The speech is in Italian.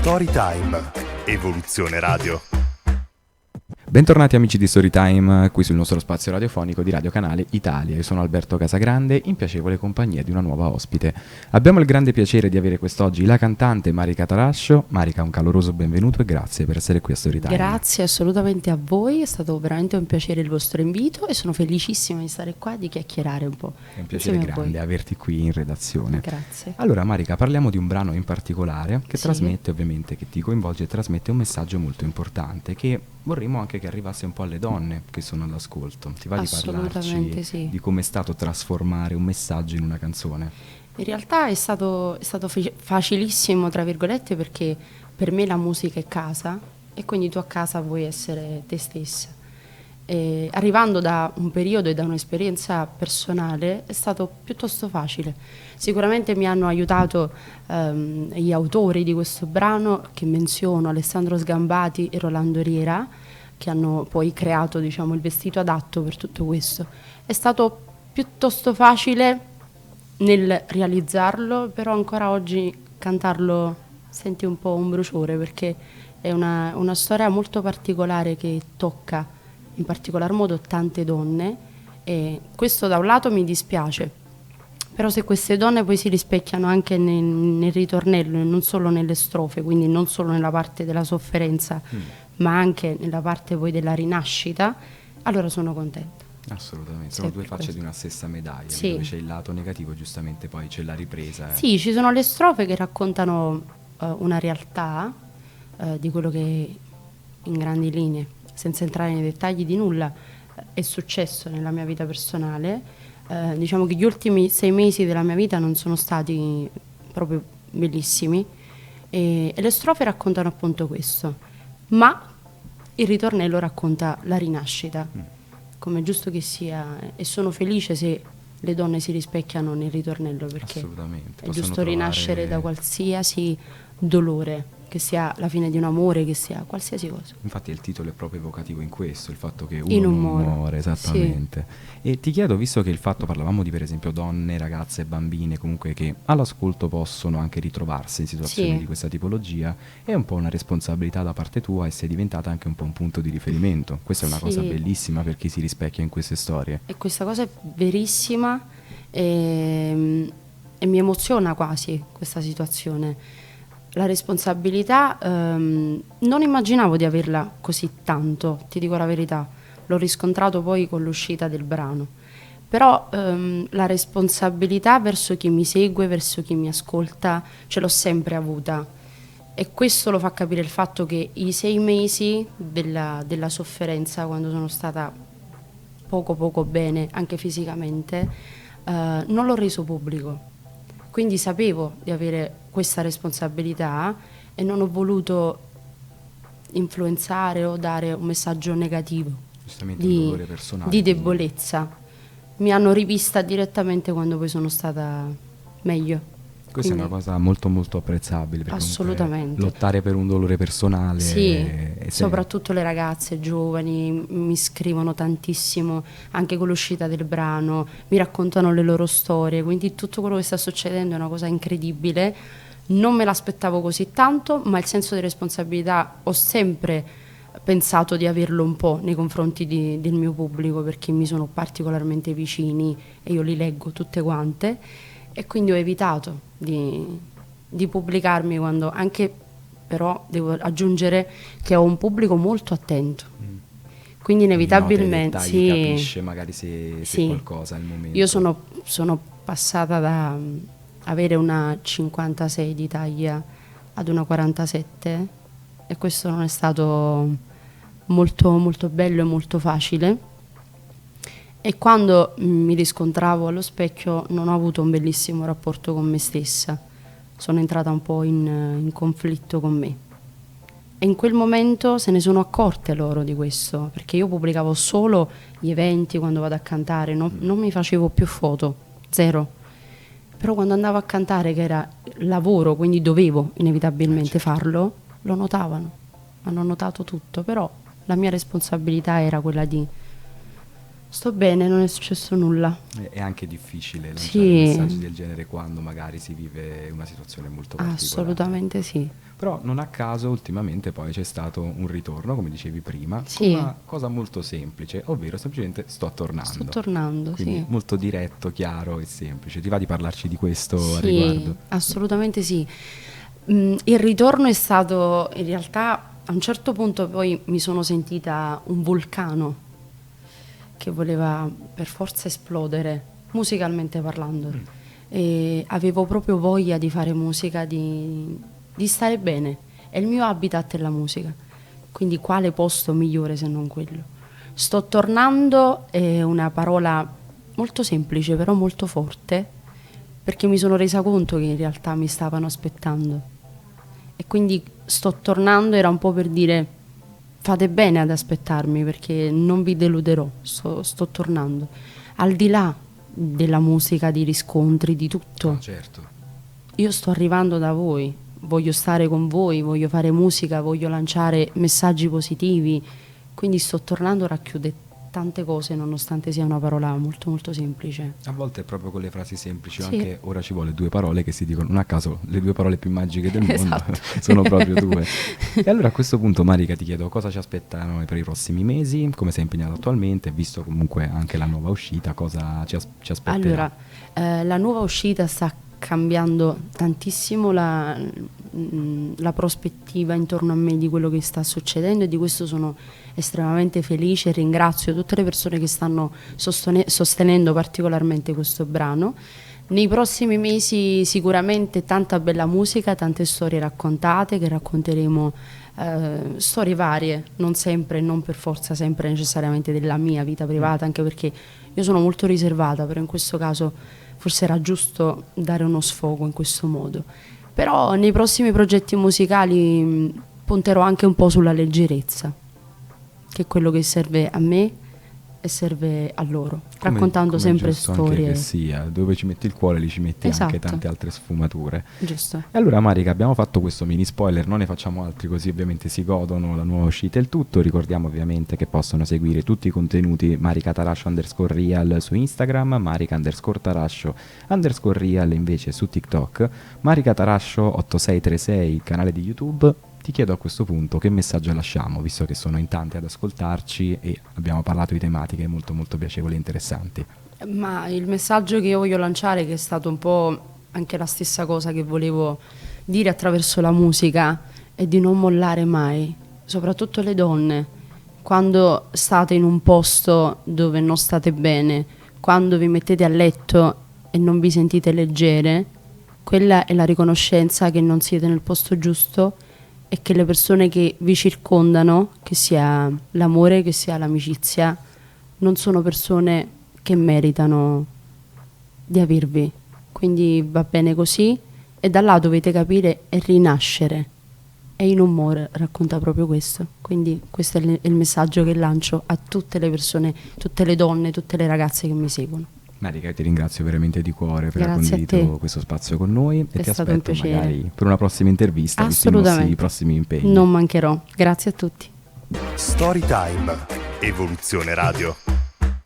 Storytime, Evoluzione Radio. Bentornati amici di Storytime, qui sul nostro spazio radiofonico di Radio Canale Italia. Io sono Alberto Casagrande, in piacevole compagnia di una nuova ospite. Abbiamo il grande piacere di avere quest'oggi la cantante Marica Tarascio. Marica, un caloroso benvenuto e grazie per essere qui a Storytime. Grazie assolutamente a voi, è stato veramente un piacere il vostro invito e sono felicissima di stare qua e di chiacchierare un po'. È un piacere grande averti qui in redazione. Grazie. Allora Marica, parliamo di un brano in particolare che Sì. trasmette, ovviamente, che ti coinvolge e trasmette un messaggio molto importante che vorremmo anche che arrivasse un po' alle donne che sono all'ascolto. Ti va di parlarci sì. di come è stato trasformare un messaggio in una canzone? In realtà è stato facilissimo, tra virgolette, perché per me la musica è casa e quindi tu a casa vuoi essere te stessa. E arrivando da un periodo e da un'esperienza personale è stato piuttosto facile. Sicuramente mi hanno aiutato gli autori di questo brano, che menziono Alessandro Sgambati e Rolando Riera, che hanno poi creato, diciamo, il vestito adatto per tutto questo. È stato piuttosto facile nel realizzarlo, però ancora oggi cantarlo senti un po' un bruciore, perché è una storia molto particolare che tocca in particolar modo tante donne, e questo da un lato mi dispiace, però se queste donne poi si rispecchiano anche nel ritornello e non solo nelle strofe, quindi non solo nella parte della sofferenza ma anche nella parte poi della rinascita, allora sono contenta. Assolutamente, sono due facce di una stessa medaglia, sì. Dove c'è il lato negativo, giustamente poi c'è la ripresa. Sì, ci sono le strofe che raccontano una realtà di quello che in grandi linee, senza entrare nei dettagli di nulla, è successo nella mia vita personale. Diciamo che gli ultimi 6 mesi della mia vita non sono stati proprio bellissimi e le strofe raccontano appunto questo, ma il ritornello racconta la rinascita, come è giusto che sia, e sono felice se le donne si rispecchiano nel ritornello, perché assolutamente è giusto rinascere da qualsiasi dolore, che sia la fine di un amore, che sia qualsiasi cosa. Infatti il titolo è proprio evocativo in questo, il fatto che In uno un non modo. muore, esattamente. Sì. E ti chiedo, visto che il fatto, parlavamo di per esempio donne, ragazze, bambine, comunque che all'ascolto possono anche ritrovarsi in situazioni di questa tipologia, è un po' una responsabilità da parte tua e sei diventata anche un po' un punto di riferimento. Questa è una cosa bellissima per chi si rispecchia in queste storie. E questa cosa è verissima e mi emoziona quasi questa situazione. La responsabilità non immaginavo di averla così tanto, ti dico la verità, l'ho riscontrato poi con l'uscita del brano, però la responsabilità verso chi mi segue, verso chi mi ascolta, ce l'ho sempre avuta, e questo lo fa capire il fatto che i 6 mesi della sofferenza, quando sono stata poco bene anche fisicamente, non l'ho reso pubblico. Quindi sapevo di avere questa responsabilità e non ho voluto influenzare o dare un messaggio negativo Giustamente un dolore personale, di debolezza. Mi hanno rivista direttamente quando poi sono stata meglio. Questa è una cosa molto molto apprezzabile, perché assolutamente lottare per un dolore personale. Sì, soprattutto le ragazze giovani mi scrivono tantissimo, anche con l'uscita del brano, mi raccontano le loro storie, quindi tutto quello che sta succedendo è una cosa incredibile. Non me l'aspettavo così tanto, ma il senso di responsabilità ho sempre pensato di averlo un po' nei confronti del mio pubblico, perché mi sono particolarmente vicini e io li leggo tutte quante, e quindi ho evitato di pubblicarmi quando, anche però devo aggiungere che ho un pubblico molto attento, quindi inevitabilmente sì, capisce magari se qualcosa al momento. Io sono passata da avere una 56 di taglia ad una 47 e questo non è stato molto molto bello e molto facile, e quando mi riscontravo allo specchio non ho avuto un bellissimo rapporto con me stessa, sono entrata un po' in conflitto con me, e in quel momento se ne sono accorte loro di questo, perché io pubblicavo solo gli eventi quando vado a cantare, non mi facevo più foto, zero, però quando andavo a cantare, che era lavoro, quindi dovevo inevitabilmente farlo, lo notavano, hanno notato tutto, però la mia responsabilità era quella di Sto bene, non è successo nulla. È anche difficile lanciare Sì. messaggi del genere quando magari si vive una situazione molto particolare. Assolutamente sì. Però non a caso ultimamente poi c'è stato un ritorno, come dicevi prima, Sì. con una cosa molto semplice, ovvero semplicemente sto tornando. Sto tornando, Quindi sì. molto diretto, chiaro e semplice. Ti va di parlarci di questo a Sì, riguardo? assolutamente sì. Il ritorno è stato, in realtà, a un certo punto poi mi sono sentita un vulcano che voleva per forza esplodere, musicalmente parlando. E avevo proprio voglia di fare musica, di stare bene. E il mio habitat è la musica, quindi quale posto migliore se non quello? Sto tornando è una parola molto semplice, però molto forte, perché mi sono resa conto che in realtà mi stavano aspettando. E quindi sto tornando era un po' per dire fate bene ad aspettarmi perché non vi deluderò, sto tornando. Al di là della musica, di riscontri, di tutto, Certo. io sto arrivando da voi, voglio stare con voi, voglio fare musica, voglio lanciare messaggi positivi, quindi sto tornando racchiude tante cose nonostante sia una parola molto molto semplice. A volte è proprio con le frasi semplici, o Sì. anche ora ci vuole due parole che si dicono, non a caso le due parole più magiche del mondo Esatto. sono proprio due. E allora a questo punto Marica ti chiedo cosa ci aspettano per i prossimi mesi, come sei impegnato attualmente, visto comunque anche la nuova uscita, cosa ci aspetterà? Allora, la nuova uscita sta cambiando tantissimo la prospettiva intorno a me di quello che sta succedendo e di questo sono estremamente felice e ringrazio tutte le persone che stanno sostenendo particolarmente questo brano. Nei prossimi mesi sicuramente tanta bella musica, tante storie raccontate che racconteremo, storie varie, non sempre, non per forza sempre necessariamente della mia vita privata, anche perché io sono molto riservata, però in questo caso forse era giusto dare uno sfogo in questo modo. Però nei prossimi progetti musicali punterò anche un po' sulla leggerezza, che è quello che serve a me e serve a loro, raccontando Come sempre giusto anche storie. che sia, dove ci metti il cuore lì ci metti anche Esatto. tante altre sfumature. Giusto. E allora Marica, abbiamo fatto questo mini spoiler, non ne facciamo altri così ovviamente si godono la nuova uscita e il tutto. Ricordiamo ovviamente che possono seguire tutti i contenuti Marica Tarascio _real su Instagram, Marica _Tarascio _real invece su TikTok, Marica Tarascio 8636 il canale di YouTube. Ti chiedo a questo punto che messaggio lasciamo, visto che sono in tanti ad ascoltarci e abbiamo parlato di tematiche molto molto piacevoli e interessanti. Ma il messaggio che io voglio lanciare, che è stato un po' anche la stessa cosa che volevo dire attraverso la musica, è di non mollare mai, soprattutto le donne. Quando state in un posto dove non state bene, quando vi mettete a letto e non vi sentite leggere, quella è la riconoscenza che non siete nel posto giusto e che le persone che vi circondano, che sia l'amore, che sia l'amicizia, non sono persone che meritano di avervi. Quindi va bene così e da là dovete capire e rinascere. E In Umore racconta proprio questo. Quindi questo è il messaggio che lancio a tutte le persone, tutte le donne, tutte le ragazze che mi seguono. Marica, ti ringrazio veramente di cuore per aver Grazie a condiviso te. questo spazio con noi e È ti stato un aspetto piacere. magari per una prossima intervista, visti i Assolutamente. nostri prossimi impegni. Non mancherò. Grazie a tutti. Storytime. Evoluzione Radio.